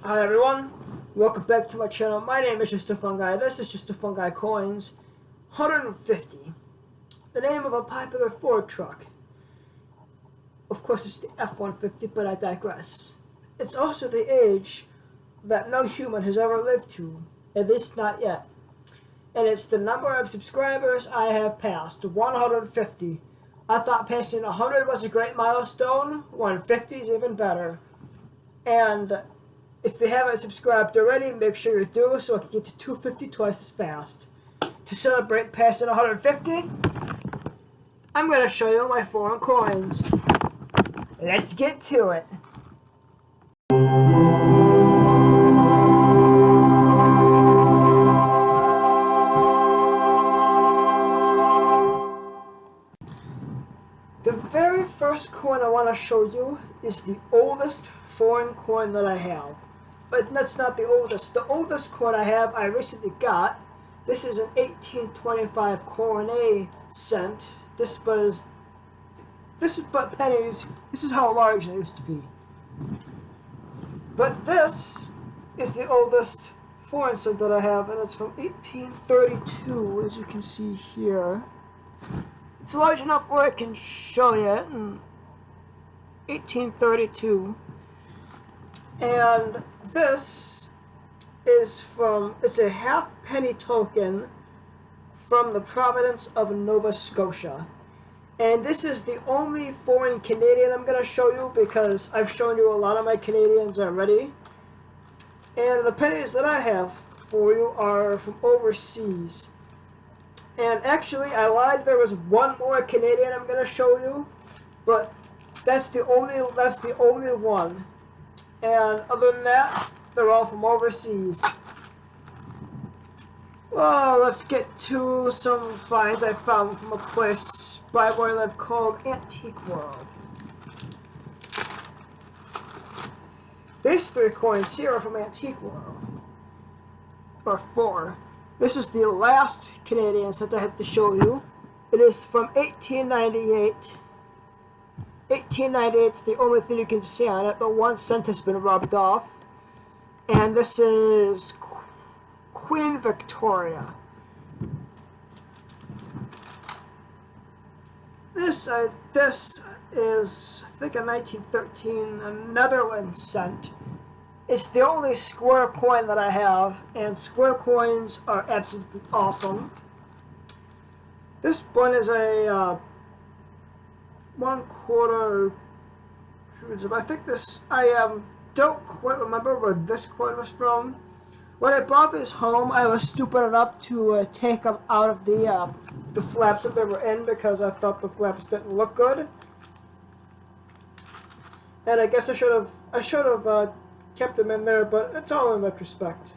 Hi everyone, welcome back to my channel. My name is Just a Fun Guy. This is Just a Fun Guy Coins 150. The name of a popular Ford truck. Of course it's the F-150, but I digress. It's also the age that no human has ever lived to, at least not yet. And it's the number of subscribers I have passed, 150. I thought passing 100 was a great milestone, 150 is even better. And if you haven't subscribed already, make sure you do so I can get to 250 twice as fast. To celebrate passing 150, I'm going to show you my foreign coins. Let's get to it. The very first coin I want to show you is the oldest foreign coin that I have. But that's not the oldest. The oldest coin I have I recently got. This is an 1825 coronet cent. This is but pennies. This is how large they used to be. But this is the oldest foreign cent that I have, and it's from 1832, as you can see here. It's large enough where I can show you it in 1832. And this is it's a half-penny token from the province of Nova Scotia. And this is the only foreign Canadian I'm going to show you because I've shown you a lot of my Canadians already. And the pennies that I have for you are from overseas. And actually, I lied, there was one more Canadian I'm going to show you, but that's the only one. And other than that, they're all from overseas. Well, let's get to some finds I found from a place by where I live called Antique World. These three coins here are from Antique World. Or four. This is the last Canadian cent I have to show you. It is from 1898. 1898 is the only thing you can see on it, but 1 cent has been rubbed off. And this is Queen Victoria. This is, I think, a 1913 Netherlands cent. It's the only square coin that I have, and square coins are absolutely awesome. This one is a 1/4 cruiser. I think I don't quite remember where this coin was from. When I brought this home, I was stupid enough to take them out of the flaps that they were in because I thought the flaps didn't look good. And I guess I should have kept them in there, but it's all in retrospect.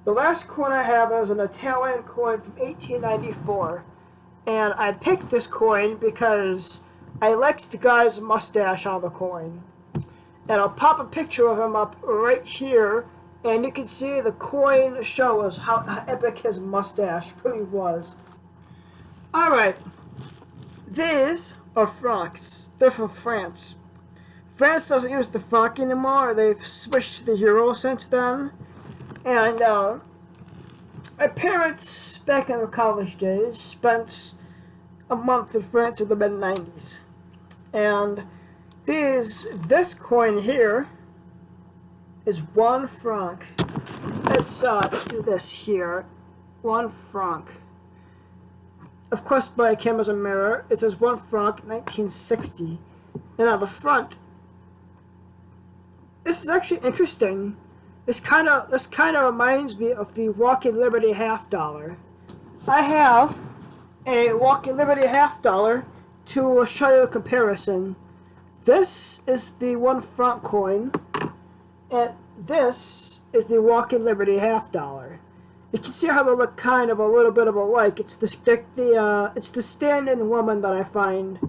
The last coin I have is an Italian coin from 1894, and I picked this coin because I liked the guy's mustache on the coin. And I'll pop a picture of him up right here, and you can see the coin shows how epic his mustache really was. Alright, these are francs. They're from France. France doesn't use the franc anymore. They've switched to the euro since then. And my parents, back in their college days, spent a month in France in the mid-90s. And this coin here is 1 franc. Let's do this here. 1 franc. Of course, by camera's a mirror. It says 1 franc, 1960. And on the front, this is actually interesting. This kind of reminds me of the Walking Liberty half dollar. I have a Walking Liberty half dollar to show you a comparison. This is the 1 franc coin, and this is the Walking Liberty half dollar. You can see how they look kind of a little bit of alike. It's the stand-in woman that I find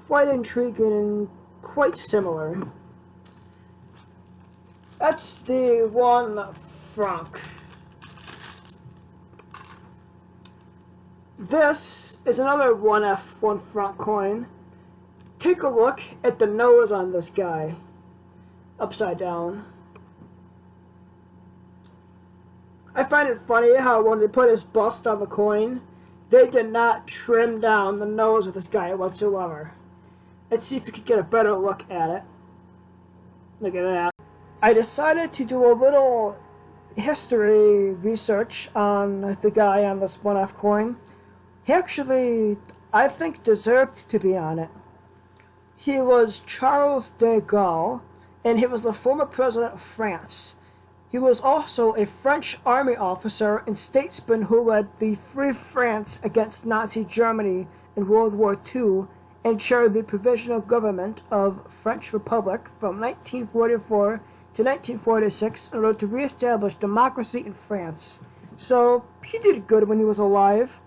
quite intriguing and quite similar. That's the 1 franc. This is another 1 franc coin. Take a look at the nose on this guy. Upside down. I find it funny how when they put his bust on the coin, they did not trim down the nose of this guy whatsoever. Let's see if we can get a better look at it. Look at that. I decided to do a little history research on the guy on this 1F coin. He actually, I think, deserved to be on it. He was Charles de Gaulle, and he was the former president of France. He was also a French army officer and statesman who led the Free France against Nazi Germany in World War II and chaired the Provisional Government of French Republic from 1944 to 1946 in order to re-establish democracy in France. So, he did good when he was alive.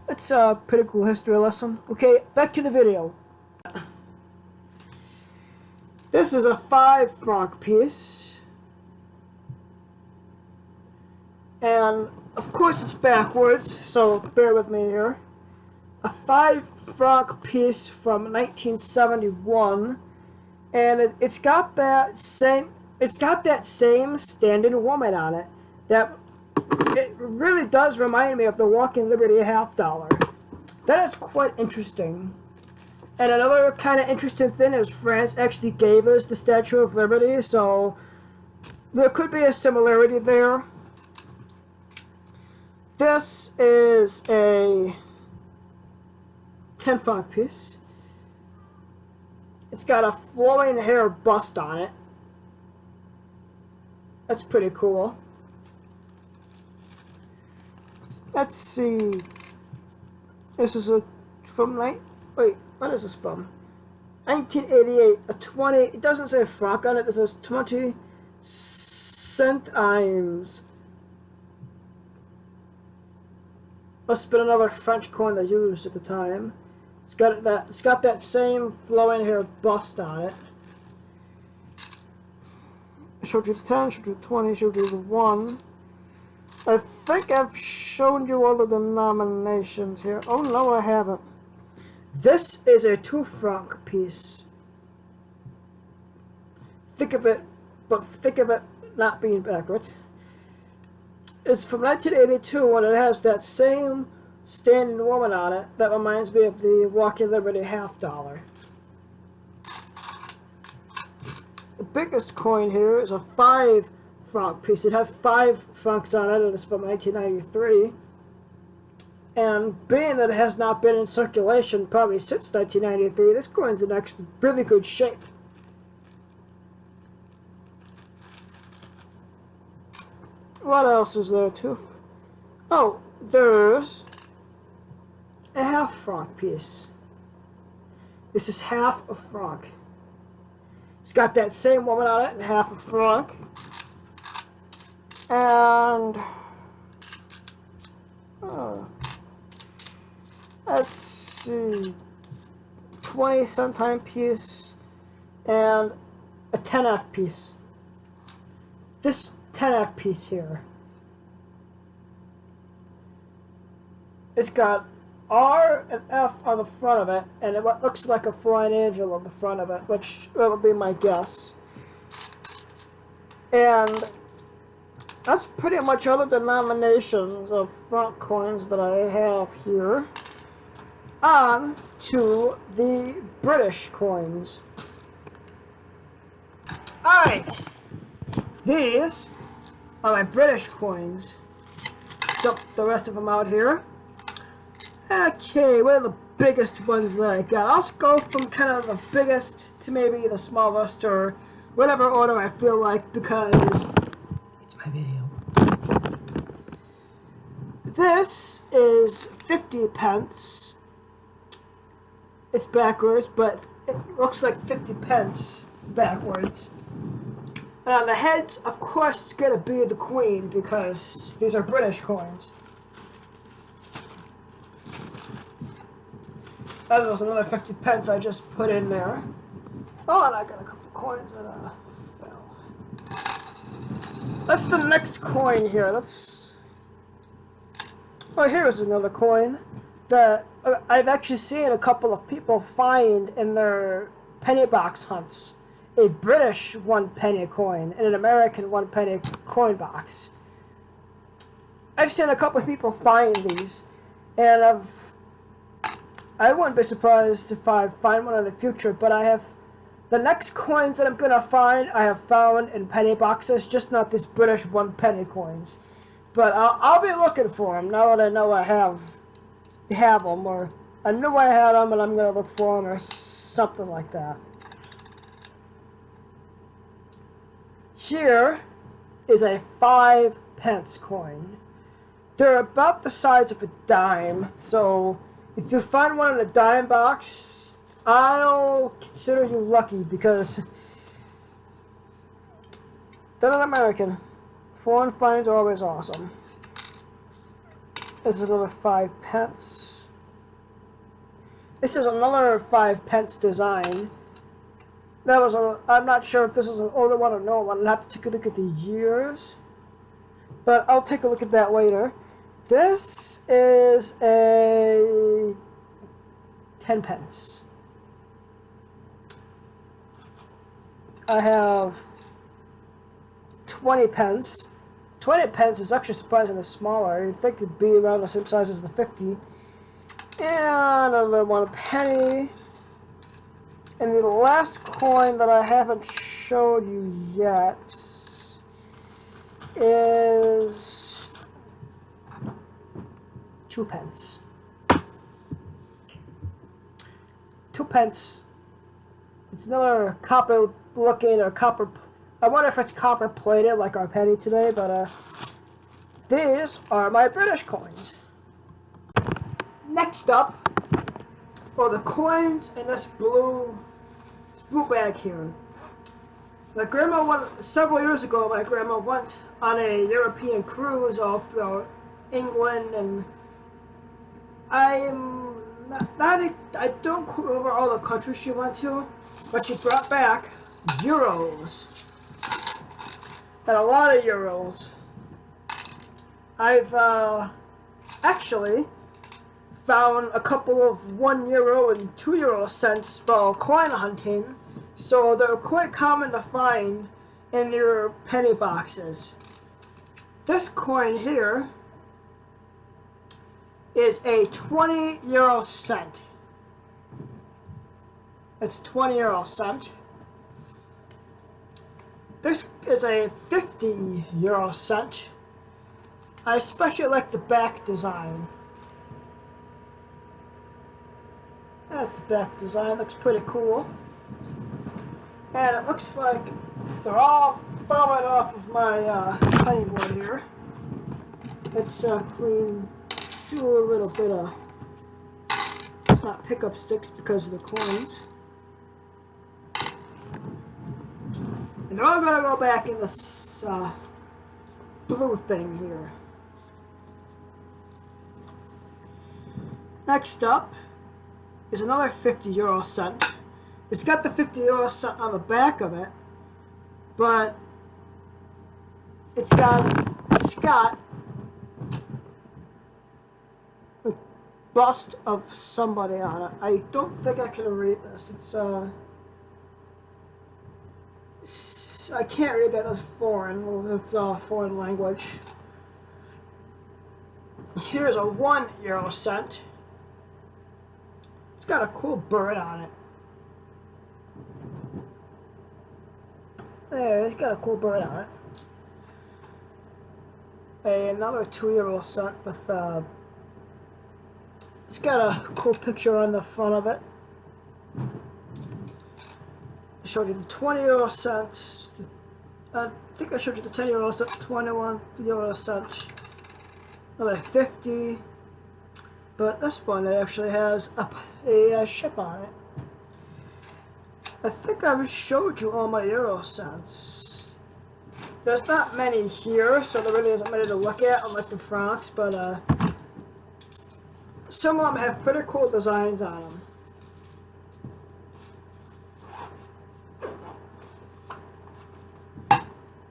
It's a pretty cool history lesson. Okay, back to the video. This is a 5 franc piece. And, of course, it's backwards, so bear with me here. A 5 franc piece from 1971, and it's got that same standing woman on it. It really does remind me of the Walking Liberty half dollar. That is quite interesting. And another kind of interesting thing is France actually gave us the Statue of Liberty, so there could be a similarity there. This is a 10 franc piece. It's got a flowing hair bust on it. That's pretty cool. Let's see. This is what is this from? 1988, a 20, it doesn't say franc on it, it says 20 centimes. Must have been another French coin they used at the time. It's got that same flowing hair bust on it. I showed you the 10, showed you the 20, showed you the 1. I think I've shown you all the denominations here. Oh no, I haven't. This is a 2 franc piece. Think of it not being backwards. It's from 1982, and it has that same standing woman on it that reminds me of the Walking Liberty half dollar. The biggest coin here is a 5 franc piece. It has 5 francs on it, and it's from 1993. And being that it has not been in circulation probably since 1993, this coin's in actually really good shape. What else is there too? Oh, there's a half franc piece. This is half a franc. It's got that same woman on it and half a franc. And let's see, 20 sometime piece and a 10F piece. This 10F piece here, it's got R and F on the front of it, and it looks like a flying angel on the front of it, which would be my guess. And that's pretty much all the denominations of franc coins that I have here. On to the British coins. Alright, these are my British coins. Dump the rest of them out here. Okay, what are the biggest ones that I got? I'll go from kind of the biggest to maybe the smallest, or whatever order I feel like, because it's my video. This is 50 pence. It's backwards, but it looks like 50 pence backwards. And on the heads, of course, it's going to be the Queen, because these are British coins. That was another 50 pence I just put in there. Oh, and I got a couple coins that fell. That's the next coin here. Oh, here's another coin that I've actually seen a couple of people find in their penny box hunts. A British 1 penny coin and an American 1 penny coin box. I've seen a couple of people find these, and I wouldn't be surprised if I find one in the future, but I have the next coins that I'm going to find, I have found in penny boxes, just not these British 1 penny coins. But I'll be looking for them now that I know I have them, or I knew I had them and I'm going to look for them, or something like that. Here is a 5 pence coin. They're about the size of a dime, so if you find one in a dime box, I'll consider you lucky, because they're not American. Foreign finds are always awesome. This is another 5 pence. This is another 5 pence design. That was I'm not sure if this is an older one or no one. I'll have to take a look at the years. But I'll take a look at that later. This is a 10 pence. I have 20 pence. 20 pence is actually surprisingly smaller. You'd think it'd be around the same size as the 50. And another 1 penny. And the last coin that I haven't showed you yet is 2 pence. 2 pence. It's another copper looking, or copper. I wonder if it's copper plated like our penny today, but these are my British coins. Next up are the coins in this blue bag here. My grandma went, several years ago, my grandma went on a European cruise all throughout England, and I don't remember all the countries she went to, but she brought back euros. And a lot of euros. I've actually found a couple of 1 euro and 2 euro cents while coin hunting, so they're quite common to find in your penny boxes. This coin here is a 20 euro cent. It's 20 euro cent. This is a 50 euro cent. I especially like the back design. That's the back design, looks pretty cool. And it looks like they're all falling off of my penny board here. Let's clean, do a little bit of pickup sticks because of the coins. And they're all gonna go back in this blue thing here. Next up is another 50 euro cent. It's got the 50 euro cent on the back of it, but it's got a bust of somebody on it. I don't think I can read this. I can't read that as foreign. Well, it's a foreign language. Here's a 1 euro cent. It's got a cool bird on it. There, it's got a cool bird on it. Another 2 euro cent with it's got a cool picture on the front of it. I showed you the 20 euro cent. I think I showed you the 10 euro cent, 21 euro cent, another 50. But this one actually has a ship on it. I think I've showed you all my euro cents. There's not many here, so there really isn't many to look at, unlike the francs, but some of them have pretty cool designs on them.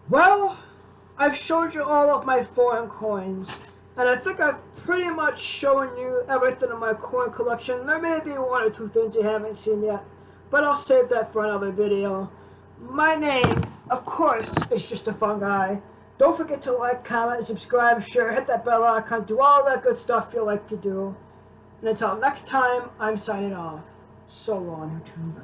Well, I've showed you all of my foreign coins, and I think I've pretty much shown you everything in my coin collection. There may be 1 or 2 things you haven't seen yet, but I'll save that for another video. My name, of course, is Just a Fun Guy. Don't forget to like, comment, subscribe, share, hit that bell icon, do all that good stuff you like to do. And until next time, I'm signing off. So long, YouTube.